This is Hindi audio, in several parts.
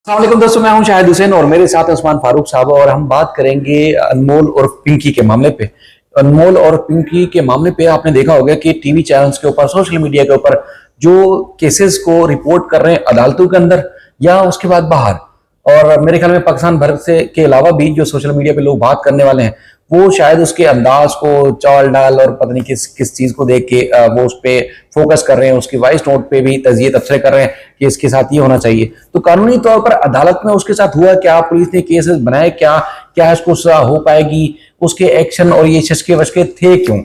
अस्सलाम दोस्तों, मैं हूं शाहिद हुसैन और मेरे साथ उस्मान फारूक साहब और हम बात करेंगे अनमोल और पिंकी के मामले पे। अनमोल और पिंकी के मामले पे आपने देखा होगा कि टीवी चैनल्स के ऊपर, सोशल मीडिया के ऊपर जो केसेस को रिपोर्ट कर रहे हैं अदालतों के अंदर या उसके बाद बाहर, और मेरे ख्याल में पाकिस्तान भर से के अलावा भी जो सोशल मीडिया पे लोग बात करने वाले हैं वो शायद उसके अंदाज को, चाल डाल और पता नहीं किस किस चीज को देख के वो उस पर फोकस कर रहे हैं, उसकी वॉइस नोट पे भी तजिए तबसरे कर रहे हैं कि इसके साथ ये होना चाहिए। तो कानूनी तौर पर अदालत में उसके साथ हुआ क्या, पुलिस ने केसेस बनाए क्या, क्या इसको सजा हो पाएगी, उसके एक्शन और ये चस्के वचके थे क्यों,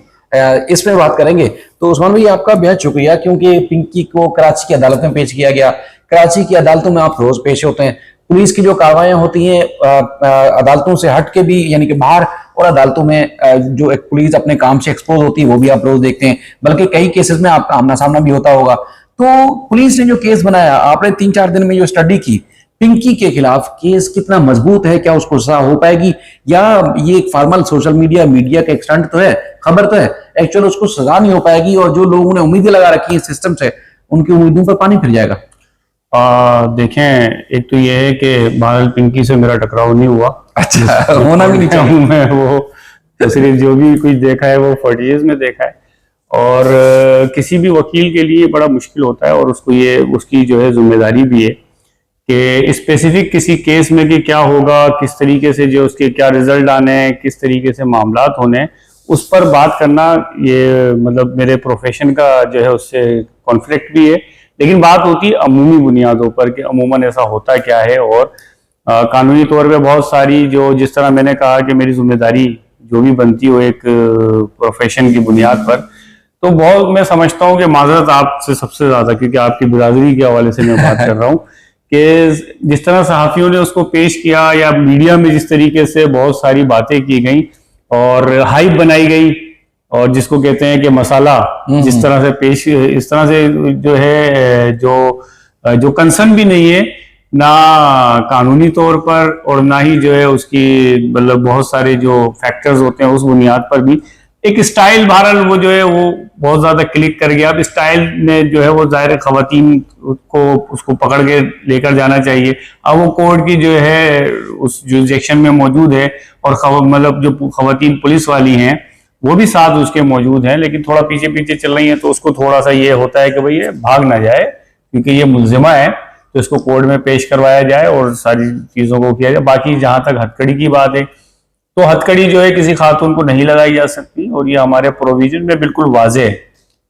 इसमें बात करेंगे। तो उस्मान भाई आपका बेहद शुक्रिया, क्योंकि पिंकी को कराची की अदालत में पेश किया गया। कराची की अदालतों में आप रोज पेश होते हैं, पुलिस की जो कार्रवाइयां होती हैं अदालतों से हट के भी, यानी कि बाहर, और अदालतों में जो एक पुलिस अपने काम से एक्सपोज होती है वो भी आप रोज देखते हैं, बल्कि कई केसेस में आपका आमना सामना भी होता होगा। तो पुलिस ने जो केस बनाया, आपने 3-4 दिन में जो स्टडी की, पिंकी के खिलाफ केस कितना मजबूत है, क्या उसको सजा हो पाएगी, या ये एक फॉर्मल सोशल मीडिया का एक स्टंट तो है, खबर तो है, एक्चुअल उसको सजा नहीं हो पाएगी और जो लोगों ने उम्मीदें लगा रखी है सिस्टम से, उनकी उम्मीदों पर पानी फिर जाएगा? देखें, एक तो ये है कि बहरहाल पिंकी से मेरा टकराव नहीं हुआ। अच्छा, होना भी नहीं चाहिए। मैं वो तो सिर्फ जो भी कुछ देखा है वो फुटेज में देखा है, और किसी भी वकील के लिए बड़ा मुश्किल होता है, और उसको ये उसकी जो है जिम्मेदारी भी है कि स्पेसिफिक किसी केस में कि क्या होगा, किस तरीके से जो उसके क्या रिजल्ट आने हैं, किस तरीके से मामलात होने हैं, उस पर बात करना ये मतलब मेरे प्रोफेशन का जो है उससे कॉन्फ्लिक्ट भी है। लेकिन बात होती है अमूमी बुनियादों पर कि अमूमन ऐसा होता क्या है, और कानूनी तौर पे बहुत सारी जो, जिस तरह मैंने कहा कि मेरी जिम्मेदारी जो भी बनती हो एक प्रोफेशन की बुनियाद पर, तो बहुत मैं समझता हूँ कि माजरत आपसे सबसे ज्यादा, क्योंकि आपकी बिरादरी के हवाले से मैं बात कर रहा हूँ कि जिस तरह सहाफियों ने उसको पेश किया या मीडिया में जिस तरीके से बहुत सारी बातें की गई और हाइप बनाई गई, और जिसको कहते हैं कि मसाला जिस तरह से पेश, इस तरह से जो है जो कंसर्न भी नहीं है ना कानूनी तौर पर, और ना ही जो है उसकी मतलब बहुत सारे जो फैक्टर्स होते हैं उस बुनियाद पर भी एक स्टाइल बहरहाल वो जो है वो बहुत ज्यादा क्लिक कर गया। अब स्टाइल में जो है वो जाहिर खवातीन को उसको पकड़ के लेकर जाना चाहिए। अब वो कोर्ट की जो है उस जुरिसडिक्शन में मौजूद है, और मतलब जो खवातीन पुलिस वाली हैं वो भी साथ उसके मौजूद हैं, लेकिन थोड़ा पीछे पीछे चल रही हैं, तो उसको थोड़ा सा ये होता है कि भाई ये भाग ना जाए, क्योंकि ये मुल्जिमा है, तो इसको कोर्ट में पेश करवाया जाए और सारी चीजों को किया जाए। बाकी जहां तक हथकड़ी की बात है, तो हथकड़ी जो है किसी खातून को नहीं लगाई जा सकती, और ये हमारे प्रोविजन में बिल्कुल वाज़ेह है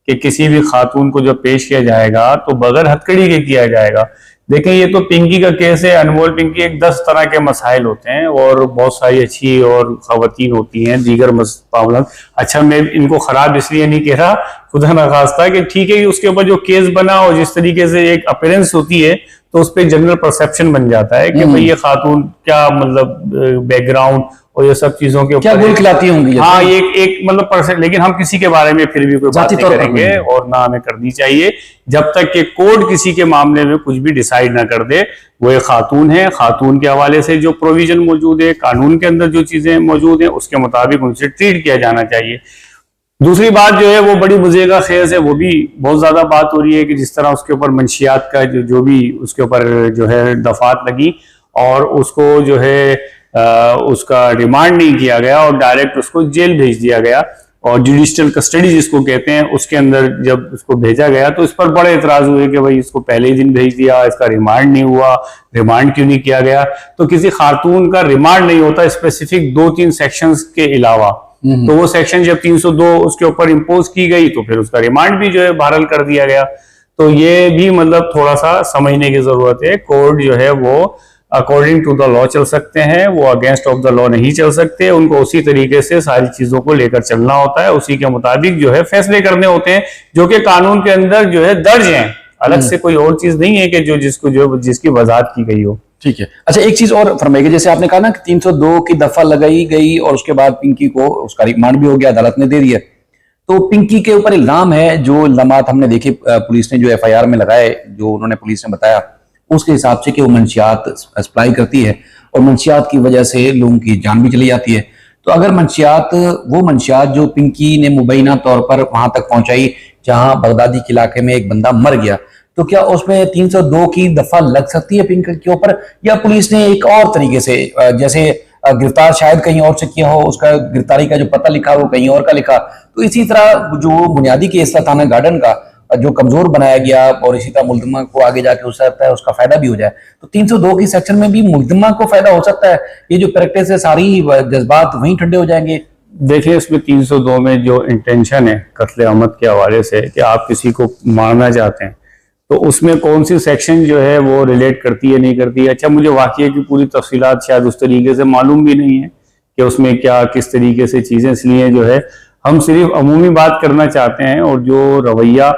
कि किसी भी खातून को जब पेश किया जाएगा तो बगैर हथकड़ी के किया जाएगा। देखें, ये तो पिंकी का केस है, अनमोल पिंकी, एक 10 तरह के मसाइल होते हैं और बहुत सारी अच्छी और खवातीन होती हैं दीगर मामला। अच्छा, मैं इनको खराब इसलिए नहीं कह रहा, खुदा न खास्ता, कि ठीक है कि उसके ऊपर जो केस बना और जिस तरीके से एक अपीयरेंस होती है तो उस पर जनरल परसेप्शन बन जाता है कि भाई ये खातून क्या मतलब बैकग्राउंड और ये सब चीजों के क्या गुल खिलाती होंगी। हाँ, एक मतलब परसेंट, लेकिन हम किसी के बारे में फिर भी कोई बात नहीं करेंगे और ना हमें करनी चाहिए जब तक कि कोर्ट किसी के मामले में कुछ भी डिसाइड ना कर दे। वो एक खातून है, खातून के हवाले से जो प्रोविजन मौजूद है, कानून के अंदर जो चीजें मौजूद हैं, उसके मुताबिक उनसे ट्रीट किया जाना चाहिए। दूसरी बात जो है वो बड़ी मजे का खेज है, वो भी बहुत ज्यादा बात हो रही है कि जिस तरह उसके ऊपर मंशियात का जो भी उसके ऊपर जो है दफात लगी और उसको जो है उसका रिमांड नहीं किया गया और डायरेक्ट उसको जेल भेज दिया गया, और जुडिशियल कस्टडी जिसको कहते हैं उसके अंदर जब उसको भेजा गया तो इस पर बड़े एतराज हुए कि भाई इसको पहले ही दिन भेज दिया, इसका रिमांड नहीं हुआ, रिमांड क्यों नहीं किया गया। तो किसी खातून का रिमांड नहीं होता स्पेसिफिक 2-3 सेक्शंस के अलावा, तो वो सेक्शन जब 302 उसके ऊपर इम्पोज की गई तो फिर उसका रिमांड भी जो है बहाल कर दिया गया। तो ये भी मतलब थोड़ा सा समझने की जरूरत है। कोर्ट जो है वो अकॉर्डिंग टू द लॉ चल सकते हैं, वो अगेंस्ट ऑफ द लॉ नहीं चल सकते। उनको उसी तरीके से सारी चीजों को लेकर चलना होता है, उसी के मुताबिक जो है फैसले करने होते हैं जो कि कानून के अंदर जो है दर्ज हैं। अलग से कोई और चीज नहीं है कि जो जिसकी वजाहत की गई हो। ठीक है। अच्छा, एक चीज और फरमाइएगा, जैसे आपने कहा ना कि 302 की दफा लगाई गई और उसके बाद पिंकी को उसका रिमांड भी हो गया, अदालत ने दे दिया, तो पिंकी के ऊपर इल्जाम है, जो लम्हात हमने देखे पुलिस ने जो FIR में लगाए, जो उन्होंने पुलिस ने बताया उसके हिसाब से कि वो मंशियात सप्लाई करती है और मंशियात की वजह से लोगों की जान भी चली जाती है। तो अगर वो मंशियात जो पिंकी ने मुबैना तौर पर वहां तक पहुंचाई जहां बगदादी के इलाके में एक बंदा मर गया, तो क्या उसमें 302 की दफा लग सकती है पिंकी के ऊपर, या पुलिस ने एक और तरीके से जैसे गिरफ्तार शायद कहीं और से किया हो, उसका गिरफ्तारी का जो पता लिखा वो कहीं और का लिखा, तो इसी तरह जो बुनियादी केस था थाना गार्डन का जो कमजोर बनाया गया और इसी तरह मुलजिमा को आगे जाके हो सकता है उसका फायदा भी हो जाए, तो 302 की सेक्शन में भी मुलजिमा को फायदा हो सकता है। ये जो प्रैक्टिस है सारी जज्बात वहीं ठंडे हो जाएंगे। देखिए, इसमें 302 में जो इंटेंशन है कत्ले अहमद के हवाले से कि आप किसी को मारना चाहते हैं, तो उसमें कौन सी सेक्शन जो है वो रिलेट करती है नहीं करती है। अच्छा, मुझे वाकये की पूरी तफसीलात शायद उस तरीके से मालूम भी नहीं है कि उसमें क्या किस तरीके से चीज़ें, इसलिए जो है हम सिर्फ अमूमी बात करना चाहते हैं। और जो रवैया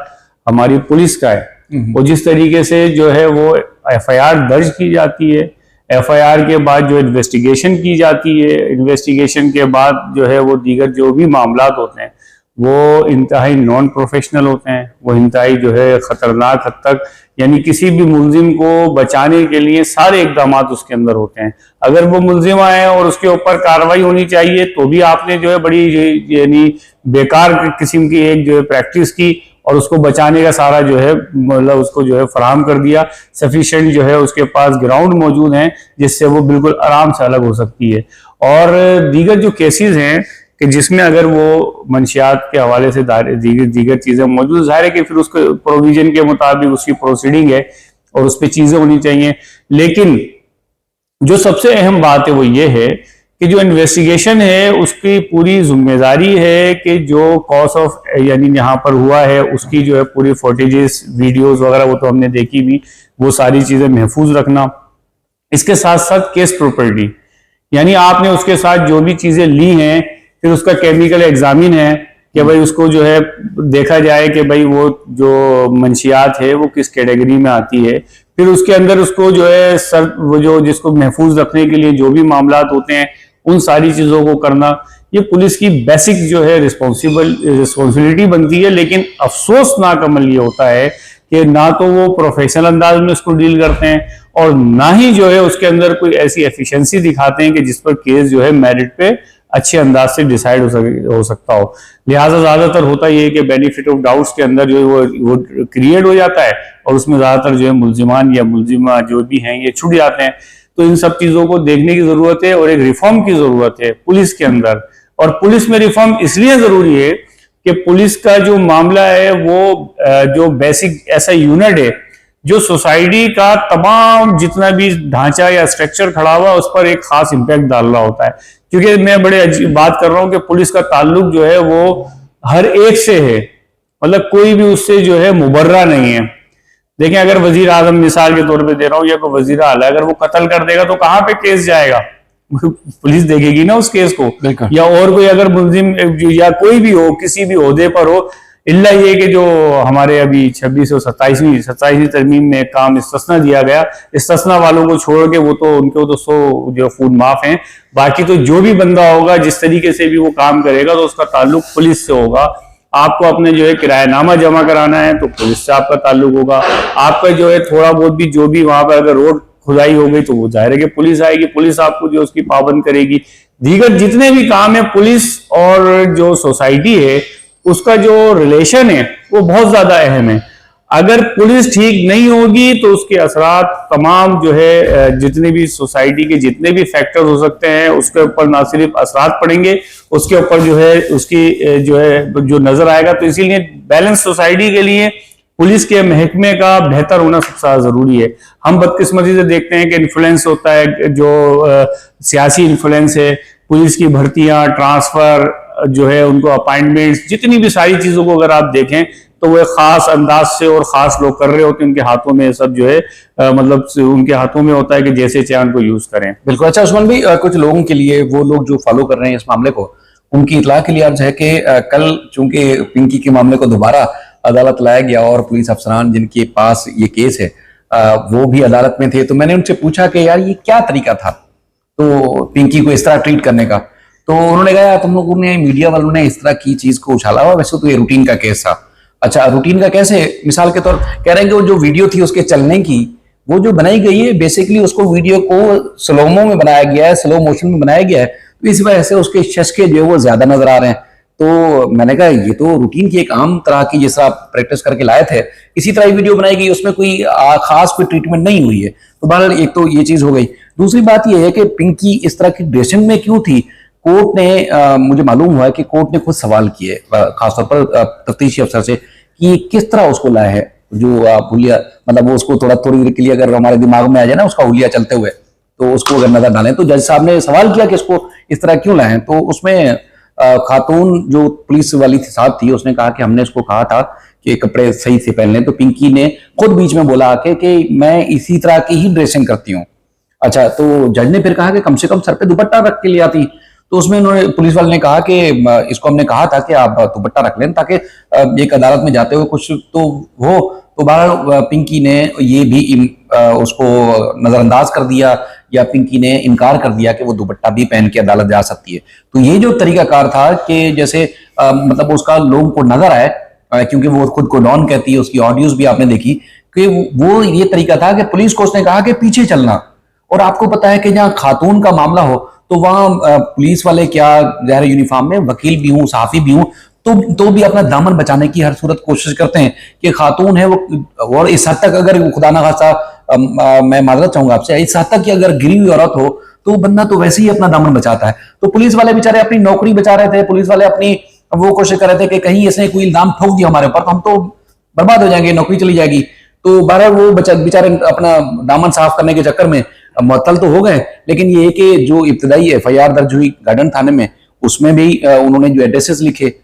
हमारी पुलिस का है वो जिस तरीके से जो है वो FIR दर्ज की जाती है, FIR के बाद जो इन्वेस्टिगेशन की जाती है, इन्वेस्टिगेशन के बाद जो है वो दीगर जो भी मामलात होते हैं वो इंतहाई नॉन प्रोफेशनल होते हैं, वो इंतहाई जो है ख़तरनाक हद तक, यानी किसी भी मुलजिम को बचाने के लिए सारे इकदाम उसके अंदर होते हैं। अगर वो मुलजिम आए और उसके ऊपर कार्रवाई होनी चाहिए तो भी आपने जो है बड़ी यानी बेकार किस्म की एक जो है प्रैक्टिस की और उसको बचाने का सारा जो है मतलब उसको जो है फराहम कर दिया। सफिशिएंट जो है उसके पास ग्राउंड मौजूद हैं जिससे वो बिल्कुल आराम से अलग हो सकती है। और दीगर जो केसेस हैं कि जिसमें अगर वो मंशियात के हवाले से दीगर चीजें मौजूद, जाहिर है कि फिर उसके प्रोविजन के मुताबिक उसकी प्रोसीडिंग है और उस पर चीजें होनी चाहिए। लेकिन जो सबसे अहम बात है वो ये है कि जो इन्वेस्टिगेशन है उसकी पूरी जिम्मेदारी है कि जो कॉज ऑफ यानी यहाँ पर हुआ है उसकी जो है पूरी फुटेजेस वीडियोस वगैरह वो तो हमने देखी भी, वो सारी चीजें महफूज रखना। इसके साथ साथ केस प्रॉपर्टी, यानी आपने उसके साथ जो भी चीजें ली हैं फिर उसका केमिकल एग्जामिन है कि भाई उसको जो है देखा जाए कि भाई वो जो मंशियात है वो किस कैटेगरी में आती है। फिर उसके अंदर उसको जो है वो जो जिसको महफूज रखने के लिए जो भी मामलात होते हैं उन सारी चीजों को करना, ये पुलिस की बेसिक जो है रिस्पॉन्सिबिलिटी बनती है। लेकिन अफसोसनाक अमल ये होता है कि ना तो वो प्रोफेशनल अंदाज में उसको डील करते हैं और ना ही जो है उसके अंदर कोई ऐसी एफिशिएंसी दिखाते हैं कि जिस पर केस जो है मेरिट पे अच्छे अंदाज से डिसाइड हो सकता हो। लिहाजा ज्यादातर होता ये है कि बेनिफिट ऑफ डाउट्स के अंदर जो है वो क्रिएट हो जाता है और उसमें ज्यादातर जो है मुलजिमान या मुलजिमा जो भी हैं ये छूट जाते हैं। तो इन सब चीजों को देखने की जरूरत है और एक रिफॉर्म की जरूरत है पुलिस के अंदर। और पुलिस में रिफॉर्म इसलिए जरूरी है कि पुलिस का जो मामला है वो जो बेसिक ऐसा यूनिट है जो सोसाइटी का तमाम जितना भी ढांचा या स्ट्रक्चर खड़ा हुआ उस पर एक खास इंपैक्ट डाल रहा होता है। क्योंकि मैं बड़े अजीब बात कर रहा हूं कि पुलिस का ताल्लुक जो है वो हर एक से है, मतलब कोई भी उससे जो है मुबर्रा नहीं है। देखें, अगर वजीर आजम मिसाल के तौर पे दे रहा हूं या कोई वजीर आला अगर वो कत्ल कर देगा तो कहां पे केस जाएगा? पुलिस देखेगी ना उस केस को। या और कोई अगर मुलजिम या कोई भी हो किसी भी ओहदे पर हो, इल्ला ये कि जो हमारे अभी 26 और 27वीं तरमीम में काम इस्तिस्ना दिया गया, इस्तिस्ना वालों को छोड़ के वो तो उनको तो 100 जो खून माफ हैं। बाकी तो जो भी बंदा होगा जिस तरीके से भी वो काम करेगा तो उसका ताल्लुक पुलिस से होगा। आपको अपने जो है किरायानामा जमा कराना है तो पुलिस से आपका ताल्लुक होगा। आपका जो है थोड़ा बहुत भी जो भी वहां पर अगर रोड खुदाई हो गई तो वो जाहिर है कि पुलिस आएगी, पुलिस आपको जो उसकी पाबंद करेगी। दीगर जितने भी काम है पुलिस और जो सोसाइटी है उसका जो रिलेशन है वो बहुत ज्यादा अहम है। अगर पुलिस ठीक नहीं होगी तो उसके असरात तमाम जो है जितने भी सोसाइटी के जितने भी फैक्टर हो सकते हैं उसके ऊपर ना सिर्फ असरात पड़ेंगे, उसके ऊपर जो है उसकी जो है जो नजर आएगा। तो इसीलिए बैलेंस सोसाइटी के लिए पुलिस के महकमे का बेहतर होना सबसे ज्यादा जरूरी है। हम बदकिस्मती से देखते हैं कि इन्फ्लुएंस होता है जो सियासी इन्फ्लुएंस है, पुलिस की भर्तियां, ट्रांसफर जो है उनको अपॉइंटमेंट्स, जितनी भी सारी चीजों को अगर आप देखें तो वो एक खास अंदाज से और खास लोग कर रहे होते हैं, उनके हाथों में सब जो है मतलब उनके हाथों में होता है कि जैसे चाहे उनको यूज करें। बिल्कुल। अच्छा उस्मान भी, कुछ लोगों के लिए, वो लोग जो फॉलो कर रहे हैं इस मामले को, उनकी इतला के लिए अर्ज है कि कल चूंकि पिंकी के मामले को दोबारा अदालत लाया गया और पुलिस अफसरान जिनके पास ये केस है वो भी अदालत में थे, तो मैंने उनसे पूछा कि यार ये क्या तरीका था तो पिंकी को इस तरह ट्रीट करने का, तो उन्होंने कहा तुम लोगों ने, मीडिया वालों ने इस तरह की चीज को उछाला हुआ, वैसे तो ये रूटीन का केस था। अच्छा, रूटीन का कैसे? मिसाल के तौर कह रहे हैं कि वो जो वीडियो थी उसके चलने की, वो जो बनाई गई है बेसिकली उसको वीडियो को स्लोमो में बनाया गया है, स्लो मोशन में बनाया गया है, तो इस वजह से उसके शशके जो है वो ज्यादा नजर आ रहे हैं। तो मैंने कहा ये तो रूटीन की एक आम तरह की जैसा आप प्रैक्टिस करके लाए थे, इसी तरह वीडियो बनाई गई, उसमें कोई खास कोई ट्रीटमेंट नहीं हुई है। तो बहरहाल एक तो ये चीज हो गई। दूसरी बात ये है कि पिंकी इस तरह की ड्रेसिंग में क्यों थी? कोर्ट ने मुझे मालूम हुआ है कि कोर्ट ने खुद सवाल किए खासतौर पर तफ्तीशी अफसर से कि किस तरह उसको लाया है, जो हुलिया, मतलब वो उसको थोड़ी देर के लिए अगर हमारे दिमाग में आ जाए ना उसका हुलिया चलते हुए, तो उसको अगर नजर डालें। तो जज साहब ने सवाल किया कि इसको इस तरह क्यों लाए? तो उसमें खातून जो पुलिस वाली साहब थी उसने कहा कि हमने इसको कहा था कि कपड़े सही से पहन लें। तो पिंकी ने खुद बीच में बोला आके कि मैं इसी तरह की ही ड्रेसिंग करती हूँ। अच्छा, तो जज ने फिर कहा कि कम से कम सर पे दुपट्टा रख के लिया थी। तो उसमें उन्होंने, पुलिस वाले ने कहा कि इसको हमने कहा था कि आप दुपट्टा रख लें ताकि एक अदालत में जाते हुए कुछ तो हो। तो बहरहाल पिंकी ने ये भी उसको नजरअंदाज कर दिया, या पिंकी ने इनकार कर दिया कि वो दुपट्टा भी पहन के अदालत जा सकती है। तो ये जो तरीकाकार था कि जैसे मतलब उसका लोगों को नजर आए, क्योंकि वो खुद को डॉन कहती है, उसकी ऑडियोज भी आपने देखी, कि वो ये तरीका था कि पुलिस को उसने कहा कि पीछे चलना। और आपको पता है कि जहां खातून का मामला हो तो वहां पुलिस वाले क्या ज़ाहिर यूनिफॉर्म में, वकील भी हूं, सहाफी भी हूं, तो भी अपना दामन बचाने की हर सूरत कोशिश करते हैं कि खातून है वो। और इस हद तक अगर खुदा ना खासा मैं माजरत चाहूंगा आपसे, इस हद तक कि अगर गिरी हुई औरत हो तो बंदा तो वैसे ही अपना दामन बचाता है। तो पुलिस वाले बेचारे अपनी नौकरी बचा रहे थे, पुलिस वाले अपनी वो कोशिश कर रहे थे कि कहीं इसने कोई इल्जाम ठोक दिया हमारे ऊपर तो हम तो बर्बाद हो जाएंगे, नौकरी चली जाएगी। तो बारह वो बेचारे अपना दामन साफ करने के चक्कर में मुअत्तल तो हो गए। लेकिन ये कि जो इब्तदाई एफआईआर दर्ज हुई गार्डन थाने में, उसमें भी उन्होंने जो एड्रेसेस लिखे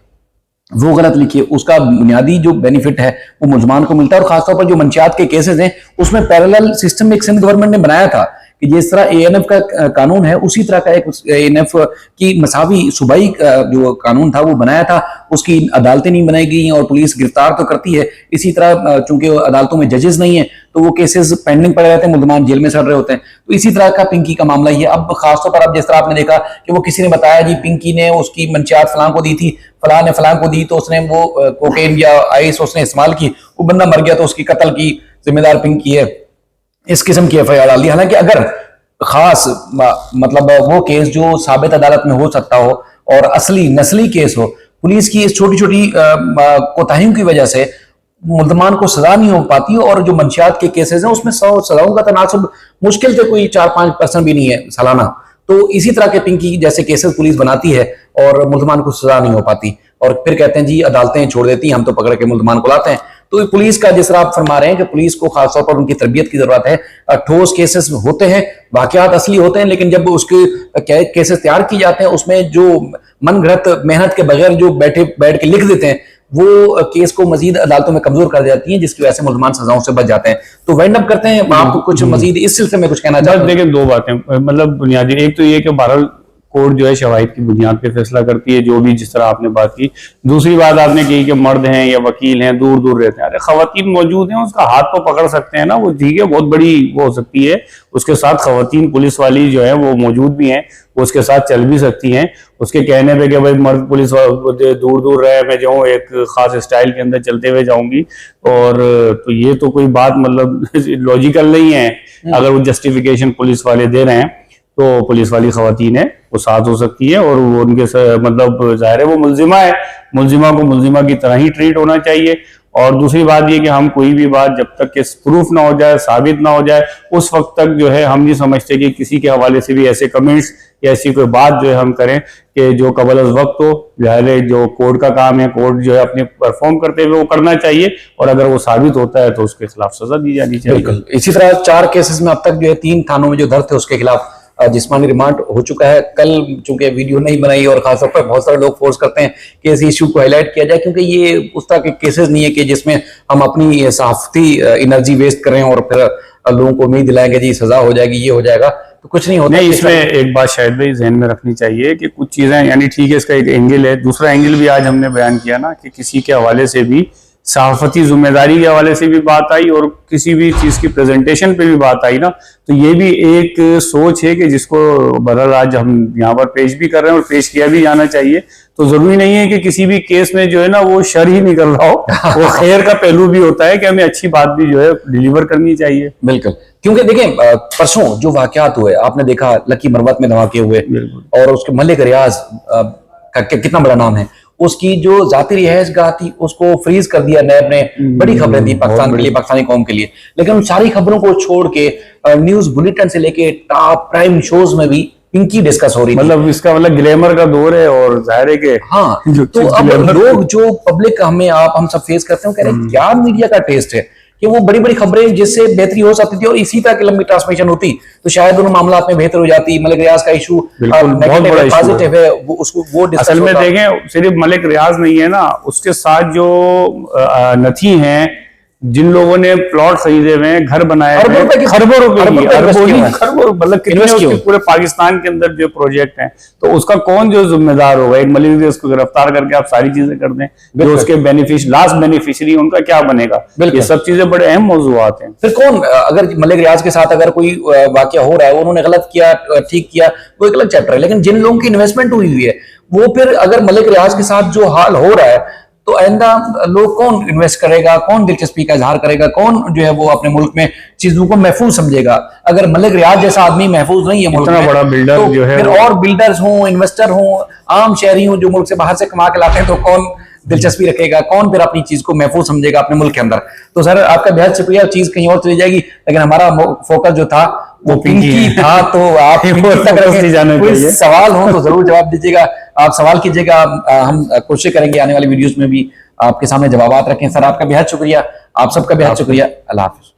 वो गलत लिखिए, उसका बुनियादी जो बेनिफिट है वो मुलजमान को मिलता है। और खासतौर पर जो मंशियात के केसेस हैं उसमें पैरेलल सिस्टम एक सिंध गवर्नमेंट ने बनाया था कि जिस तरह एएनएफ का कानून है उसी तरह का एक एएनएफ की मसावी सूबाई जो कानून था वो बनाया था। उसकी अदालतें नहीं बनाई गई और पुलिस गिरफ्तार तो करती है। इसी तरह चूंकि अदालतों में जजेस नहीं है तो वो केसेस पेंडिंग पड़े रहते हैं, मुलजमान जेल में सड़ रहे होते हैं। तो इसी तरह का पिंकी का मामला ही है। अब खासतौर पर अब जिस तरह आपने देखा कि वो किसी ने बताया जी पिंकी ने उसकी मंशियात फलां को दी थी, फलां ने फलां को दी, तो उसने वो कोकेन या आइस उसने इस्तेमाल की, वो बंदा मर गया तो उसकी कत्ल की जिम्मेदार पिंकी है, इस किस्म की एफआईआर डाल दी। हालांकि अगर खास मतलब वो केस जो साबित अदालत में हो सकता हो और असली नस्ली केस हो, पुलिस की इस छोटी छोटी कोताहियों की वजह से मुल्जमान को सजा नहीं हो पाती और जो मंशियात के केसेस हैं उसमें सजाओं का तनासब मुश्किल से कोई 4-5% भी नहीं है सालाना। तो इसी तरह के पिंकी जैसे केसेस पुलिस बनाती है और मुल्जमान को सजा नहीं हो पाती और फिर कहते हैं जी अदालतें छोड़ देती हैं, हम तो पकड़ के मुल्जमान को लाते हैं। तो पुलिस का जिस तरह आप फरमा रहे हैं कि पुलिस को खासतौर पर उनकी तरबियत की जरूरत है। ठोस केसेस होते हैं, वाकयात असली होते हैं, लेकिन जब उसके केसेस तैयार किए जाते हैं उसमें जो मनगढ़ंत मेहनत के बगैर जो बैठ के लिख देते हैं वो केस को मजीद अदालतों में कमजोर कर जाती हैं, जिसकी वजह से मुल्जमान सजाओं से बच जाते हैं। तो वाइंड अप करते हैं, आप कुछ मजीद इस सिलसिले में कुछ कहना चाहते हैं? देखिए, दो बातें मतलब बुनियादी, एक तो ये कि बहरहाल कोर्ट जो है शवाहिद की बुनियाद पे फैसला करती है, जो भी जिस तरह आपने बात की। दूसरी बात आपने कही कि मर्द हैं या वकील हैं दूर दूर रहते हैं, अरे खवातीन मौजूद हैं, उसका हाथ तो पकड़ सकते हैं ना, वो ठीक है बहुत बड़ी वो हो सकती है, उसके साथ खवातीन पुलिस वाली जो है वो मौजूद भी हैं, वो उसके साथ चल भी सकती हैं। उसके कहने पे कि भाई मर्द पुलिस दूर दूर रहे, मैं जाऊँ एक खास स्टाइल के अंदर चलते हुए जाऊंगी, और तो ये तो कोई बात मतलब लॉजिकल नहीं है। अगर वो जस्टिफिकेशन पुलिस वाले दे रहे हैं तो पुलिस वाली खवातीन है वो साथ हो सकती है, और वो उनके मतलब जाहिर है वो मुलजिमा है, मुलजिमा को मुलजिमा की तरह ही ट्रीट होना चाहिए। और दूसरी बात ये कि हम कोई भी बात जब तक कि प्रूफ ना हो जाए, साबित ना हो जाए, उस वक्त तक जो है हम नहीं समझते कि किसी के हवाले से भी ऐसे कमेंट्स या ऐसी कोई बात जो है हम करें कि जो कबल अज वक्त हो। जाहिर है जो कोर्ट का काम है, कोर्ट जो है अपने परफॉर्म करते हुए वो करना चाहिए, और अगर वो साबित होता है तो उसके खिलाफ सजा दी जानी चाहिए। बिल्कुल। इसी तरह 4 केसेस में अब तक जो है 3 थानों में जो दर्ज थे उसके खिलाफ जिस्मानी रिमांड हो चुका है। कल चूंकि वीडियो नहीं बनाई और खासतौर पर बहुत सारे लोग फोर्स करते हैं कि इस इश्यू को हाईलाइट किया जाए, क्योंकि ये उस तरह के केसेस नहीं है कि जिसमें हम अपनी सहाफती एनर्जी वेस्ट करें और फिर लोगों को उम्मीद दिलाएंगे जी सजा हो जाएगी, ये हो जाएगा, तो कुछ नहीं होता। नहीं, इसमें एक बात शायद भाई जहन में रखनी चाहिए कि कुछ चीजें, यानी ठीक है इसका एक एंगल है, दूसरा एंगल भी आज हमने बयान किया ना कि किसी के हवाले से भी सहाफती जिम्मेदारी के हवाले से भी बात आई और किसी भी चीज की प्रेजेंटेशन पे भी बात आई ना, तो ये भी एक सोच है कि जिसको बहरहाल आज हम यहाँ पर पेश भी कर रहे हैं और पेश किया भी जाना चाहिए। तो जरूरी नहीं है कि किसी भी केस में जो है ना वो शर ही निकल रहा हो, वो खैर का पहलू भी होता है कि हमें अच्छी बात भी जो है डिलीवर करनी चाहिए। बिल्कुल, क्योंकि देखें परसों जो वाकयात हुए आपने देखा, लकी मरवत में धमाके हुए और उसके मलिक रियाज का कितना बड़ा नाम है, उसकी जो जाती रिहाइशगाह थी उसको फ्रीज कर दिया नैब ने। बड़ी खबरें थी पाकिस्तान के लिए, पाकिस्तानी कौम के लिए, लेकिन उन सारी खबरों को छोड़ के न्यूज बुलेटिन से लेके टॉप प्राइम शोज में भी पिंकी डिस्कस हो रही थी। मतलब इसका मतलब ग्लैमर का दौर है और जाहिर है कि हाँ, तो अब लोग जो पब्लिक हमें हम सब फेस करते हैं, कह रहे हैं क्या मीडिया का टेस्ट है कि वो बड़ी बड़ी खबरें जिससे बेहतरी हो सकती थी और इसी तरह की लंबी ट्रांसमिशन होती तो शायद उन मामला में बेहतर हो जाती। मलिक रियाज का इशू पॉजिटिव है, वो उसको वो असल में देखें सिर्फ मलिक रियाज नहीं है ना, उसके साथ जो नथी हैं, जिन लोगों ने प्लॉट खरीदे हुए हैं, घर बनाए हुए हैं, खरबों रुपए, खरबों मतलब कितने पूरे पाकिस्तान के अंदर जो प्रोजेक्ट हैं, तो उसका कौन जो जिम्मेदार होगा? एक मलिक रियाज को गिरफ्तार करके आप सारी चीजें कर दें, जो उसके लास्ट बेनिफिशियरी उनका क्या बनेगा? ये सब चीजें बड़े अहम मौजूआत हैं। फिर कौन, अगर मलिक रियाज के साथ अगर कोई वाकया हो रहा है, उन्होंने गलत किया ठीक किया, वो एक अलग चैप्टर है, लेकिन जिन लोगों की इन्वेस्टमेंट हुई है वो फिर अगर मलिक रियाज के साथ जो हाल हो रहा है तो आइंदा लोग कौन इन्वेस्ट करेगा, कौन दिलचस्पी का इजहार करेगा, कौन जो है वो अपने मुल्क में चीजों को महफूज समझेगा? अगर मलिक रियाज जैसा आदमी महफूज नहीं है मुल्क में, बड़ा बिल्डर तो जो है फिर और बिल्डर्स हों, इन्वेस्टर हों, आम शहरी हों जो मुल्क से बाहर से कमा के लाते हैं, तो कौन दिलचस्पी रखेगा, कौन फिर अपनी चीज को महफूज समझेगा अपने मुल्क के अंदर? तो सर आपका बेहद शुक्रिया, चीज कहीं और चली जाएगी, लेकिन हमारा फोकस जो था वो पिंकी था, तो आप कोई सवाल हो तो जरूर जवाब दीजिएगा, आप सवाल कीजिएगा, हम कोशिश करेंगे आने वाली वीडियोस में भी आपके सामने जवाब रखें। सर आपका बेहद शुक्रिया, आप सबका बेहद शुक्रिया, अल्लाह हाफिज।